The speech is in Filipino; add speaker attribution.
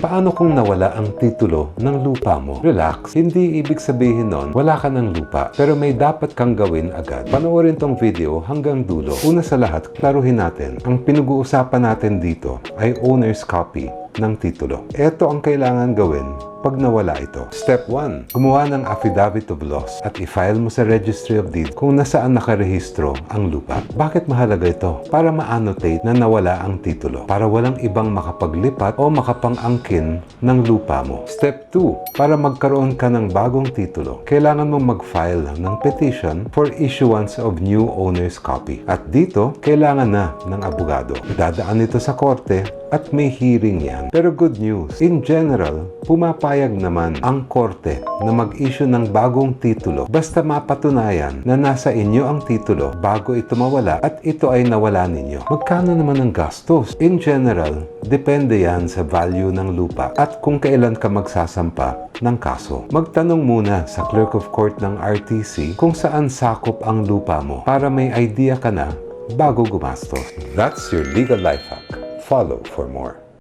Speaker 1: Paano kung nawala ang titulo ng lupa mo? Relax, hindi ibig sabihin nun wala ka ng lupa, pero may dapat kang gawin agad. Panoorin tong video hanggang dulo. Una sa lahat, klaruhin natin, ang pinag-uusapan natin dito ay owner's copy ng titulo. Ito ang kailangan gawin pag nawala ito. Step 1. Gumawa ng affidavit of loss at i-file mo sa Registry of Deeds kung nasaan nakarehistro ang lupa. Bakit mahalaga ito? Para ma-annotate na nawala ang titulo. Para walang ibang makapaglipat o makapang-angkin ng lupa mo. Step 2. Para magkaroon ka ng bagong titulo, kailangan mo mag-file ng petition for issuance of new owner's copy. At dito, kailangan na ng abogado. Dadaan ito sa korte at may hearing yan. Pero good news, in general, pumapayag naman ang korte na mag-issue ng bagong titulo basta mapatunayan na nasa inyo ang titulo bago ito mawala at ito ay nawala ninyo. Magkano naman ang gastos? In general, depende yan sa value ng lupa at kung kailan ka magsasampa ng kaso. Magtanong muna sa Clerk of Court ng RTC kung saan sakop ang lupa mo para may idea ka na bago gumastos. That's your legal life hack. Follow for more.